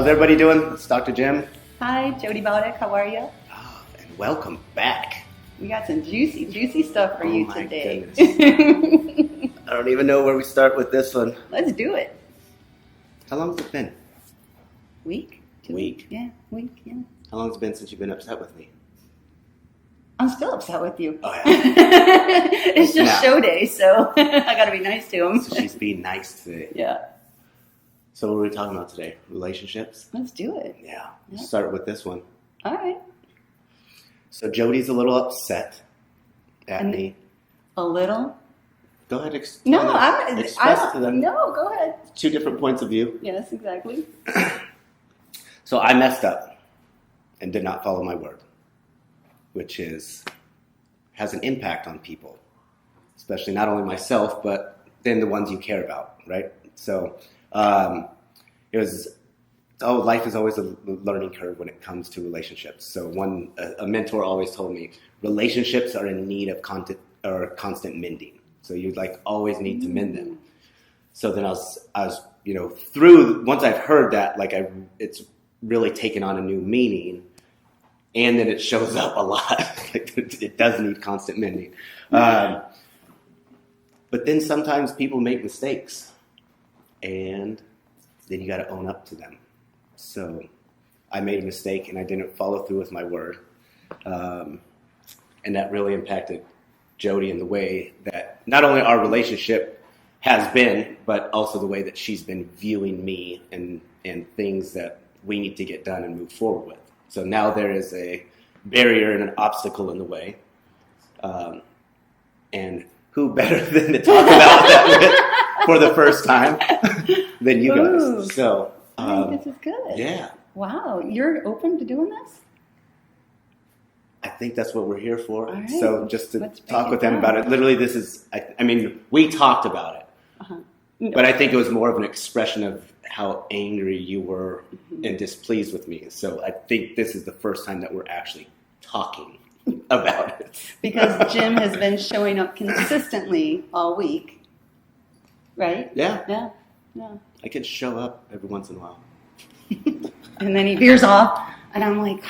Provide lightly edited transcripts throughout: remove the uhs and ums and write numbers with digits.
How's everybody doing? It's Dr. Jim. Hi, Jody Baldick. How are you? Oh, and welcome back. We got some juicy stuff for you today. I don't even know where we start with this one. Let's do it. How long has it been? Week? Week. Yeah, week, yeah. How long has it been since you've been upset with me? I'm still upset with you. Oh, yeah. It's just show day, so I got to be nice to him. So she's being nice today. Yeah. So what are we talking about today? Relationships? Let's do it. Yeah. Yep. Start with this one. All right. So Jody's a little upset at me. A little? Go ahead. Express to them. No, go ahead. 2 different points of view. Yes, exactly. So I messed up and did not follow my word, which has an impact on people, especially not only myself, but then the ones you care about, right? So life is always a learning curve when it comes to relationships. So a mentor always told me, relationships are in need of constant mending. So you always need to mend them. So then I was once I've heard that, it's really taken on a new meaning, and then it shows up a lot. It does need constant mending. But then sometimes people make mistakes, and then you got to own up to them. So I made a mistake, and I didn't follow through with my word. And that really impacted Jody in the way that not only our relationship has been, but also the way that she's been viewing me and things that we need to get done and move forward with. So now there is a barrier and an obstacle in the way. And who better than to talk about that with for the first time than you guys? Ooh. So I think this is good. Yeah. Wow, you're open to doing this? I think that's what we're here for. All right. So just to Let's talk break with it them down. about it. Literally, this is, we talked about it. Uh-huh. But I think it was more of an expression of how angry you were and displeased with me. So I think this is the first time that we're actually talking about it. Because Jim has been showing up consistently all week, right? Yeah. Yeah. I could show up every once in a while. And then he veers off, and I'm like,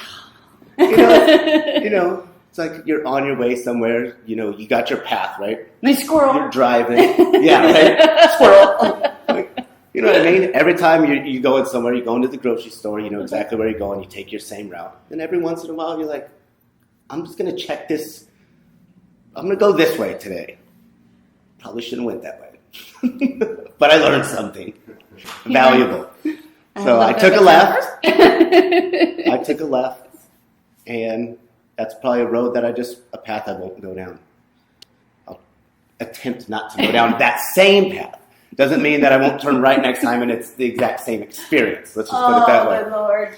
it's like you're on your way somewhere. You got your path, right? nice squirrel. You're driving. Yeah, right? Squirrel. You know what I mean? Every time you go in somewhere, you go into the grocery store, you know exactly where you're going, you take your same route. And every once in a while, you're like, I'm just going to check this. I'm going to go this way today. Probably shouldn't have went that way. But I learned something valuable. So I took a left. I took a left. And that's probably a path I won't go down. I'll attempt not to go down that same path. Doesn't mean that I won't turn right next time and it's the exact same experience. Let's just put it that way. Oh, my Lord.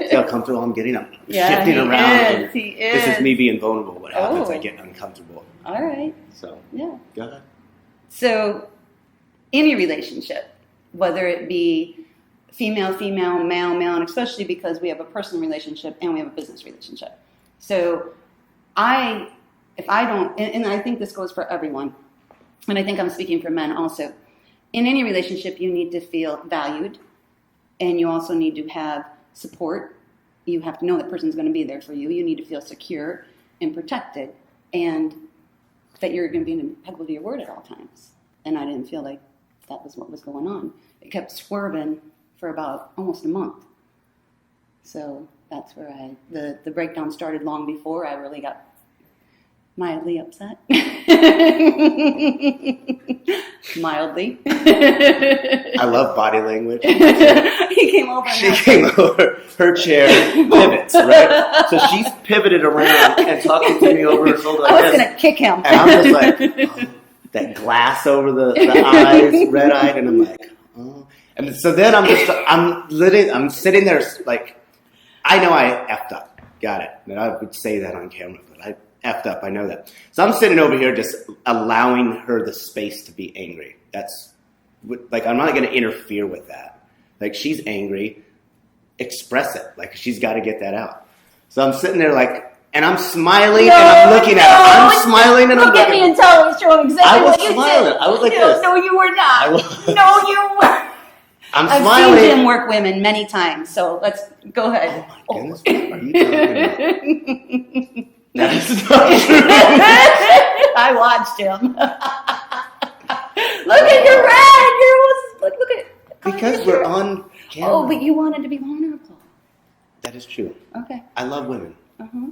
See how comfortable I'm getting? I'm Yeah, shifting around. Is. He This is. is me being vulnerable. What happens? Oh. I get uncomfortable. All right. So, Yeah. go ahead. So, any relationship, whether it be female, male, and especially because we have a personal relationship and we have a business relationship. So, if I don't, and I think this goes for everyone, and I think I'm speaking for men also, in any relationship, you need to feel valued, and you also need to have support. You have to know that person's going to be there for you. You need to feel secure and protected, and that you're going to be impeccable to your word at all times. And I didn't feel like that was what was going on. It kept swerving for about almost a month. So that's where the breakdown started long before I really got mildly upset. Mildly. I love body language. He came over. She came over. Her chair pivots, right? So she's pivoted around and talking to me over her shoulder like I was this. going to kick him. And I'm just like, that glass over the eyes, red-eyed, and I'm like, oh. And so then I'm sitting there like, I know I effed up. Got it. And I would say that on camera, but I effed up. I know that. So I'm sitting over here just allowing her the space to be angry. That's I'm not going to interfere with that. She's angry. Express it. She's got to get that out. So I'm sitting there and I'm smiling and I'm looking at her. I'm smiling and I'm looking at me and tell me, show him exactly I was what you smiling. did. I was like this. No, you were not. I was. No, you were. I'm I've smiling. seen Jim work women many times, so let's go ahead. Oh my goodness, what are you talking about? That is not true. I watched him. Look at your red. Look at it. Because we're on camera. Oh, but you wanted to be vulnerable. That is true. Okay. I love women. Uh-huh.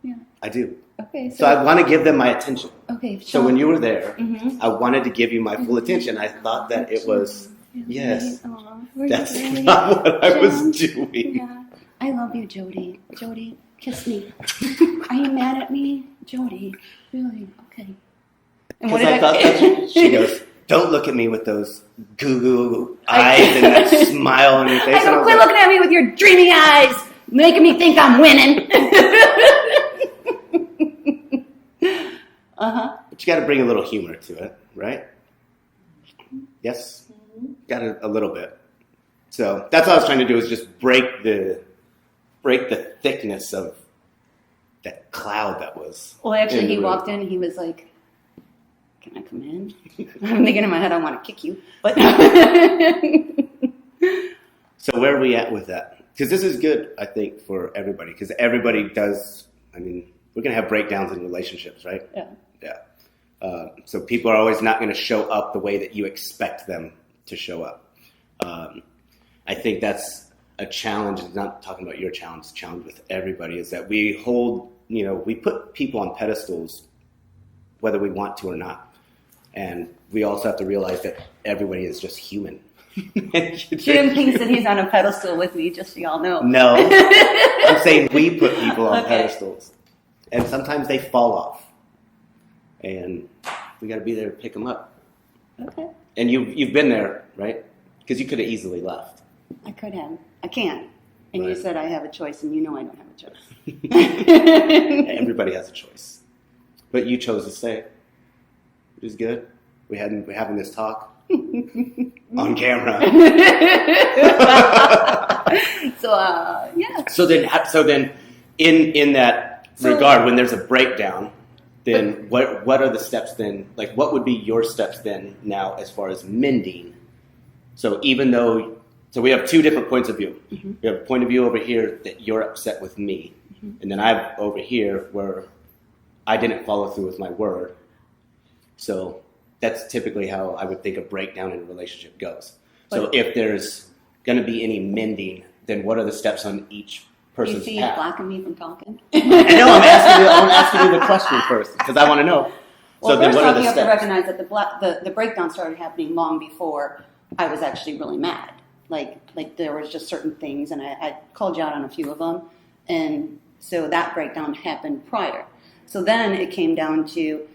Yeah. I do. Okay. So I want to give them my attention. Okay. So when you were there, Mhm. I wanted to give you my full attention. I thought that it was, yes. Aw, That's really? not what I was Jim? doing. Yeah. I love you, Jody. Jody, kiss me. Are you mad at me? Jody, really? Okay. And what Because did I thought that she goes, don't look at me with those goo-goo eyes and that smile on your face. I go, And quit looking at me with your dreamy eyes, making me think I'm winning. Uh-huh. But you got to bring a little humor to it, right? Yes? Got a little bit. So that's all I was trying to do, is just break the thickness of that cloud that was. Well, actually, in the he room. walked in. He was like, "Can I come in?" I'm thinking in my head, I want to kick you, but So where are we at with that? Because this is good, I think, for everybody. Because everybody does. I mean, we're gonna have breakdowns in relationships, right? yeah. Yeah. So people are always not going to show up the way that you expect them to show up. I think that's a challenge. I'm not talking about your challenge. The challenge with everybody is that we hold, we put people on pedestals, whether we want to or not. And we also have to realize that everybody is just human. Jim thinks that he's on a pedestal with me, just so y'all know. No, I'm saying we put people on Okay. pedestals, and sometimes they fall off, and we got to be there to pick them up. Okay. And you've been there, right? Because you could have easily left. I could have. I can't. And you Right. said I have a choice, and you know I don't have a choice. Everybody has a choice, but you chose to stay, which is good. We're having this talk on camera. Yeah. So then, in that regard, when there's a breakdown, then what are the steps then? Like, what would be your steps then now as far as mending? So so we have two different points of view. Mm-hmm. We have a point of view over here that you're upset with me, and then I've over here where I didn't follow through with my word. So that's typically how I would think a breakdown in a relationship goes. So if there's going to be any mending, then what are the steps on each You person's see you path? blocking me from talking? I know, I'm asking you the question first because I want to know. Well, So then first what are off, the you have to steps? recognize that the breakdown started happening long before I was actually really mad. Like there was just certain things, and I called you out on a few of them, and so that breakdown happened prior. So then it came down to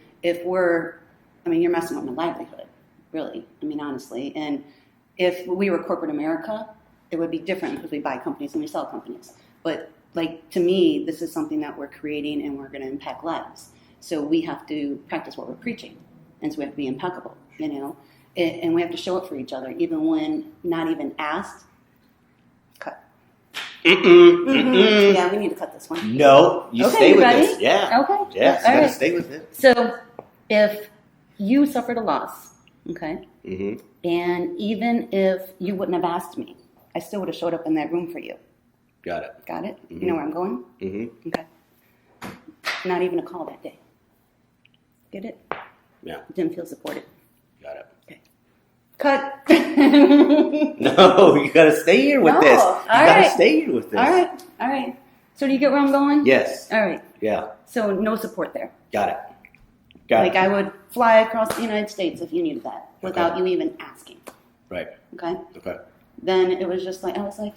you're messing with my livelihood, really. I mean, honestly, and if we were corporate America, it would be different because we buy companies and we sell companies. But to me, this is something that we're creating and we're going to impact lives. So we have to practice what we're preaching. And so we have to be impeccable, and we have to show up for each other, even when not even asked. Cut. Yeah, we need to cut this one. No, you Okay, stay you with ready? this. Yeah. Okay. Yes, you All got to right. stay with it. So if you suffered a loss, okay, Mm-hmm. and even if you wouldn't have asked me, I still would have showed up in that room for you. Got it. Got it? Mhm. You know where I'm going? Mm-hmm. Okay. Not even a call that day. Get it? Yeah, Didn't feel supported. got it. Okay. Cut. No, you got to stay here with No, this. You all got to right. stay here with this. All right. So do you get where I'm going? Yes. All right. Yeah. So no support there. Got it. Got Like it. I would fly across the United States if you needed that without you even asking. Right. Okay? Okay. Then it was just I was like,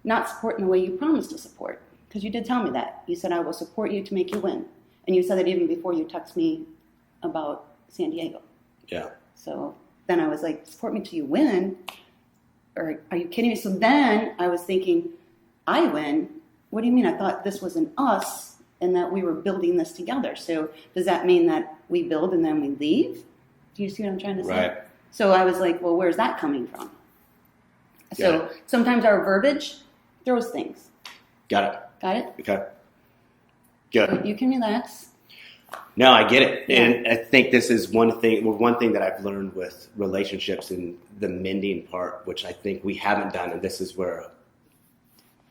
not supporting the way you promised to support. Because you did tell me that. You said, I will support you to make you win. And you said that even before you texted me about San Diego. Yeah. So then I was like, support me till you win? Or are you kidding me? So then I was thinking, I win? What do you mean? I thought this was an us and that we were building this together. So does that mean that we build and then we leave? Do you see what I'm trying to say? Right. So I was like, well, where's that coming from? So Yeah. sometimes our verbiage throws things. Got it. Got it? Okay. Good. You can relax. No, I get it. Yeah. And I think this is one thing that I've learned with relationships and the mending part, which I think we haven't done. And this is where,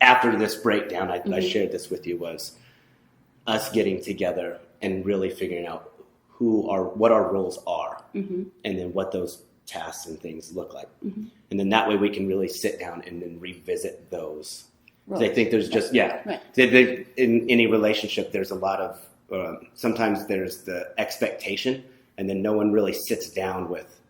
after this breakdown, I shared this with you, was us getting together and really figuring out what our roles are, and then what those tasks and things look like. And then that way we can really sit down and then revisit those. Roles. I think there's just, in any relationship, there's a lot of, sometimes there's the expectation, and then no one really sits down with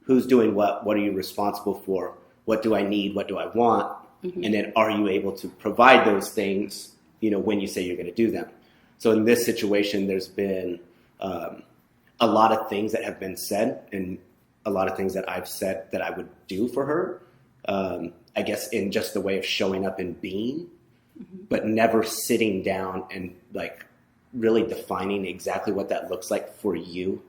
who's doing what are you responsible for, what do I need, what do I want, and then are you able to provide those things, when you say you're going to do them. So in this situation, there's been a lot of things that have been said, and a lot of things that I've said that I would do for her, I guess in just the way of showing up and being, but never sitting down and like really defining exactly what that looks like for you,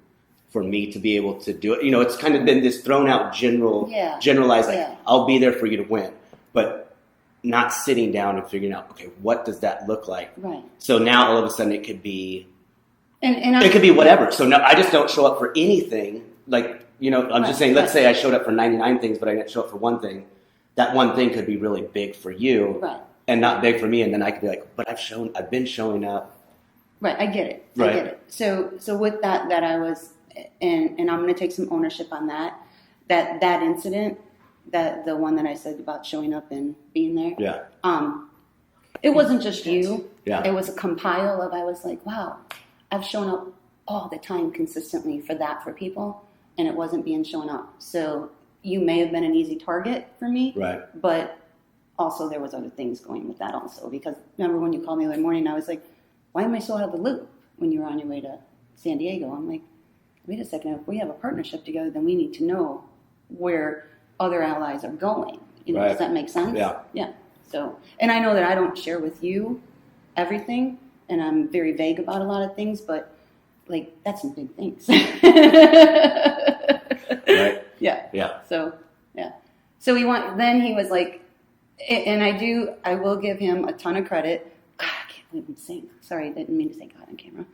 for me to be able to do it. It's kind of been this thrown out generalized, like, I'll be there for you to win, but not sitting down and figuring out, okay, what does that look like? Right. So now all of a sudden it could be, it could be whatever. So now I just don't show up for anything. Like, I'm just saying, let's say I showed up for 99 things, but I didn't show up for one thing. That one thing could be really big for you and not big for me. And then I could be like, but I've been showing up. Right, I get it. Right. I get it. So with that I was, and I'm going to take some ownership on that incident, that the one that I said about showing up and being there. Yeah. It wasn't just you. Yeah. It was a compile of, I was like, wow, I've shown up all the time consistently for people, and it wasn't being shown up. So you may have been an easy target for me. Right. But also there was other things going with that also, because remember when you called me the other morning, I was like, why am I so out of the loop when you were on your way to San Diego? I'm like, wait a second, if we have a partnership together, then we need to know where other allies are going. Does that make sense? Yeah. Yeah. So, and I know that I don't share with you everything, and I'm very vague about a lot of things, but like, that's some big things. Right. Yeah. Yeah. So, yeah. So then he was like, and I will give him a ton of credit. Sorry, I didn't mean to say God on camera.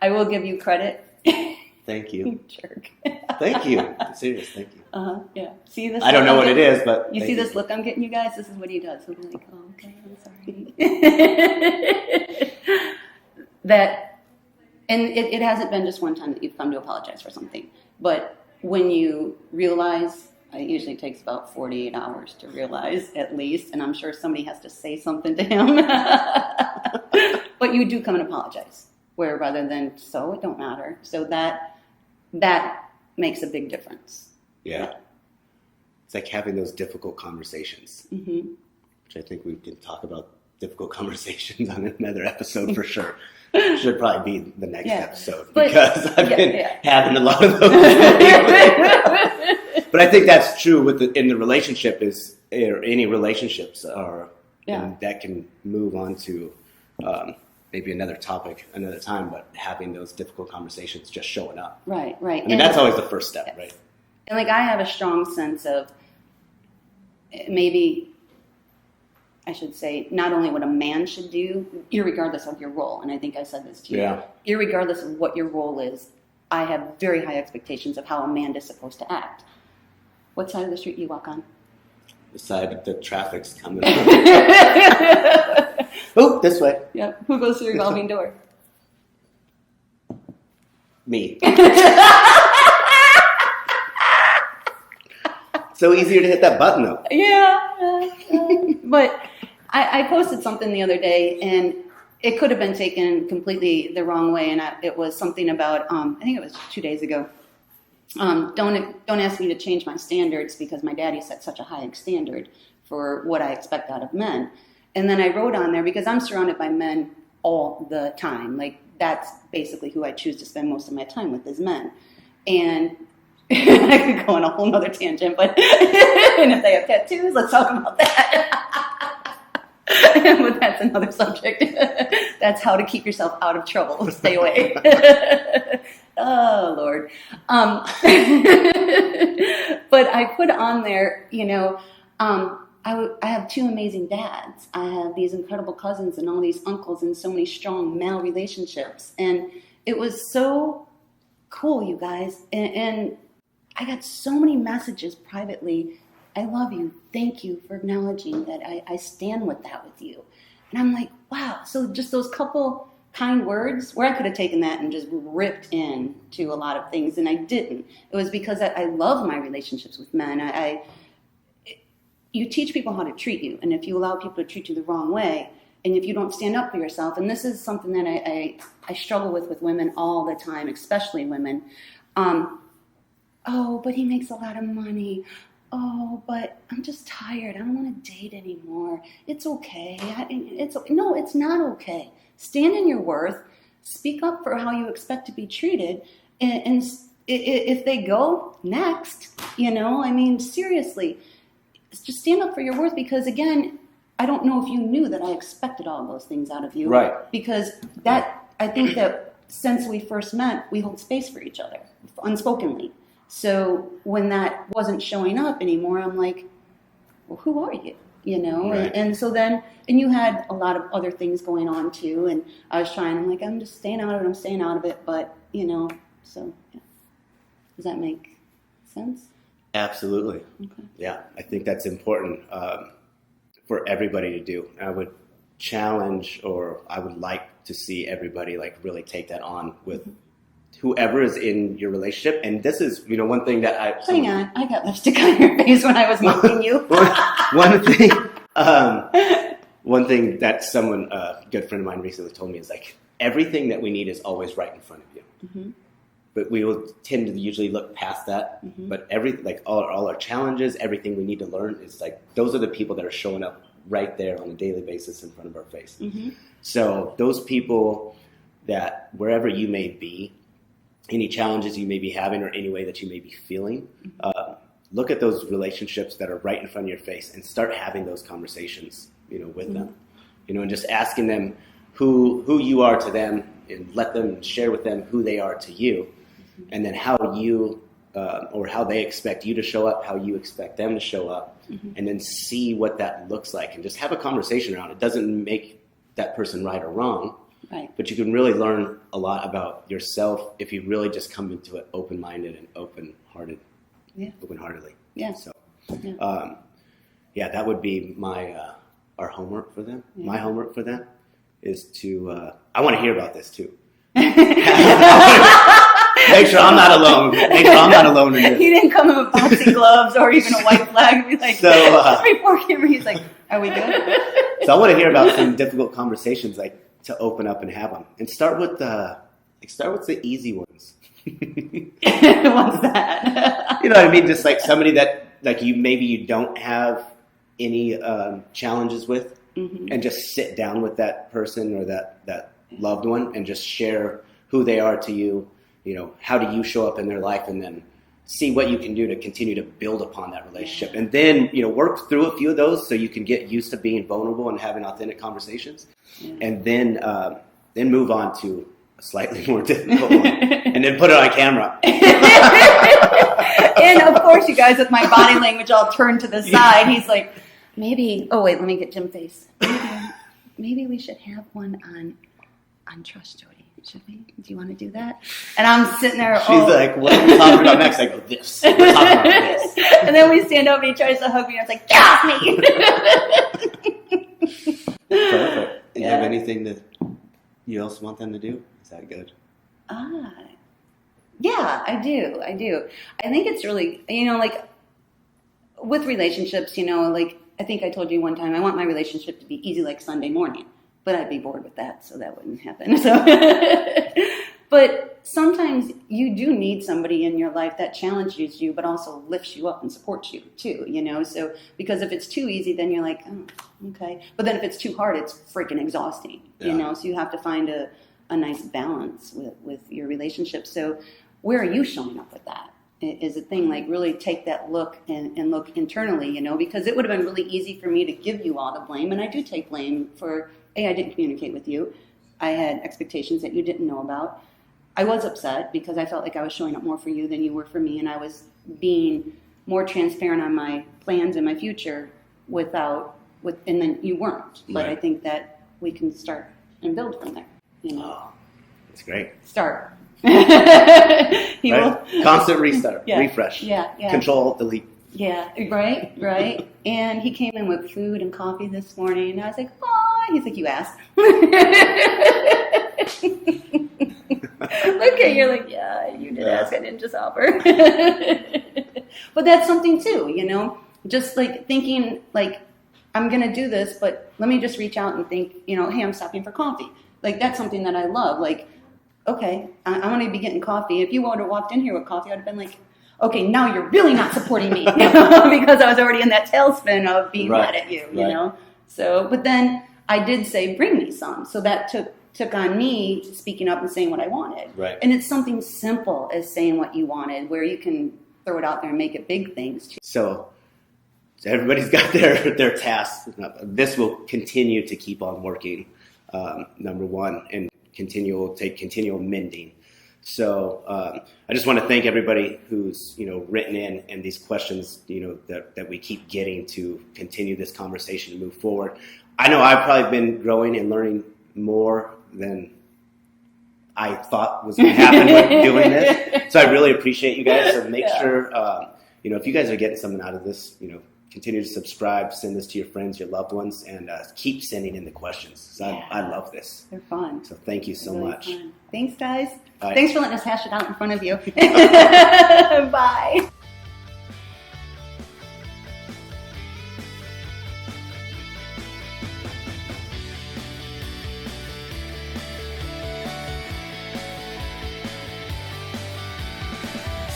I will give you credit. Thank you. You jerk. Thank you. Serious, thank you. Yeah. See this? I don't know what it is, but you see this look I'm getting, you guys? This is what he does. He'll be like, oh, okay, I'm sorry. And it hasn't been just one time that you've come to apologize for something. But when you realize, it usually takes about 48 hours to realize, at least, and I'm sure somebody has to say something to him. But you do come and apologize, where rather than, so it don't matter. So that makes a big difference. Yeah. It's like having those difficult conversations, which I think we can talk about difficult conversations on another episode for sure. Should probably be the next episode, because I've been having a lot of those lately. But I think that's true in the relationship, or any relationships are, and that can move on to maybe another topic another time, but having those difficult conversations, just showing up. Right. I mean, that's always the first step, right? And like, I have a strong sense of, maybe I should say, not only what a man should do, irregardless of your role, and I think I said this to you, irregardless of what your role is, I have very high expectations of how a man is supposed to act. What side of the street do you walk on? The side the traffic's coming from. Oh, this way. Yep. Who goes through the revolving door? Me. So easier to hit that button, though. Yeah. But I posted something the other day, and it could have been taken completely the wrong way, and it was something about, I think it was 2 days ago. Don't ask me to change my standards, because my daddy set such a high standard for what I expect out of men. And then I wrote on there, because I'm surrounded by men all the time. Like, that's basically who I choose to spend most of my time with, is men. And I could go on a whole nother tangent, but and if they have tattoos, let's talk about that. But that's another subject. That's how to keep yourself out of trouble. Stay away. Oh, Lord. But I put on there, I I have two amazing dads. I have these incredible cousins and all these uncles and so many strong male relationships. And it was so cool, you guys. And I got so many messages privately. I love you. Thank you for acknowledging that I stand with that with you. And I'm like, wow. So just those couple kind words where I could have taken that and just ripped into a lot of things, and I didn't. It was because I love my relationships with men. You teach people how to treat you, and if you allow people to treat you the wrong way, and if you don't stand up for yourself, and this is something that I struggle with women all the time, especially women. Oh, but he makes a lot of money. Oh, but I'm just tired. I don't want to date anymore. It's okay. No, it's not okay. Stand in your worth. Speak up for how you expect to be treated. And if they go, next. Seriously, just stand up for your worth, because, again, I don't know if you knew that I expected all of those things out of you. Right. Because I think that since we first met, we hold space for each other, unspokenly. So when that wasn't showing up anymore, I'm like, well, who are you? Right. And so then, and you had a lot of other things going on too. And I was I'm like, I'm just staying out of it. But, so yeah. Does that make sense? Absolutely. Okay. Yeah, I think that's important for everybody to do. I would challenge, or I would like to see everybody like really take that on with whoever is in your relationship. And this is, one thing that Hang on, I got lipstick on your face when I was mocking you. One thing that someone, a good friend of mine recently told me is like, everything that we need is always right in front of you. Mm-hmm. But we will tend to usually look past that. Mm-hmm. But all our challenges, everything we need to learn is like, those are the people that are showing up right there on a daily basis in front of our face. Mm-hmm. So those people that wherever you may be, any challenges you may be having or any way that you may be feeling, look at those relationships that are right in front of your face and start having those conversations, with them, and just asking them who you are to them, and let them share with them who they are to you, and then how you or how they expect you to show up, how you expect them to show up, and then see what that looks like, and just have a conversation around it. It doesn't make that person right or wrong. Right. But you can really learn a lot about yourself if you really just come into it open-minded and open-heartedly. Yeah. So, Yeah. That would be our homework for them. Yeah. My homework for them is to. I want to hear about this too. Make sure I'm not alone. In this. He didn't come in with boxing gloves or even a white flag and be like, just before camera, he's like, "Are we good?" So I want to hear about some difficult conversations, like, to open up and have them, and start with the easy ones. What's that? You know what I mean? Just like somebody that like you don't have any challenges with, and just sit down with that person or that loved one and just share who they are to you. How do you show up in their life, and then see what you can do to continue to build upon that relationship, and then work through a few of those so you can get used to being vulnerable and having authentic conversations. And then move on to a slightly more difficult one, and then put it on camera. And of course, you guys, with my body language all turned to the side, he's like, maybe. Oh wait, let me get Jim face. Maybe we should have one on trust, Jody. Should we? Do you want to do that? And I'm sitting there. She's like, what are we talking about next? I go, this. We're talking about this. And then we stand over and he tries to hug me. And I was like, get off me. Perfect. Do you have anything that you else want them to do? Is that good? Yeah, I do. I think it's really, like with relationships, like I think I told you one time, I want my relationship to be easy like Sunday morning, but I'd be bored with that, so that wouldn't happen. So, but sometimes you do need somebody in your life that challenges you, but also lifts you up and supports you too, So, because if it's too easy, then you're like, oh, okay. But then if it's too hard, it's freaking exhausting, So you have to find a nice balance with your relationship. So where are you showing up with that? Is a thing like really take that look and look internally, because it would have been really easy for me to give you all the blame. And I do take blame for, I didn't communicate with you. I had expectations that you didn't know about. I was upset because I felt like I was showing up more for you than you were for me. And I was being more transparent on my plans and my future and then you weren't. But Right. I think that we can start and build from there. Oh, that's great. Start. Right? Constant restart, Yeah. refresh, Yeah. control, delete. Yeah, right. And he came in with food and coffee this morning, and I was like, "Oh," he's like, "You asked." Okay, you're like, "Yeah, you did ask. I didn't just offer." But that's something too, just like thinking like, I'm gonna do this, but let me just reach out and think, hey, I'm stopping for coffee. Like that's something that I love. Like, okay, I'm gonna be getting coffee. If you would have walked in here with coffee, I'd have been like, okay, now you're really not supporting me because I was already in that tailspin of being mad at you, you know? So, but then I did say, bring me some. So that took on me speaking up and saying what I wanted. Right. And it's something simple as saying what you wanted, where you can throw it out there and make it big things too. So everybody's got their tasks. This will continue to keep on working, number one, and take continual mending. So I just want to thank everybody who's written in and these questions that we keep getting to continue this conversation and move forward. I know I've probably been growing and learning more than I thought was going to happen with doing this. So I really appreciate you guys. So make sure if you guys are getting something out of this, continue to subscribe, send this to your friends, your loved ones, and keep sending in the questions. So I love this. They're fun. So thank you so really much. Fun. Thanks, guys. Bye. Thanks for letting us hash it out in front of you. Bye.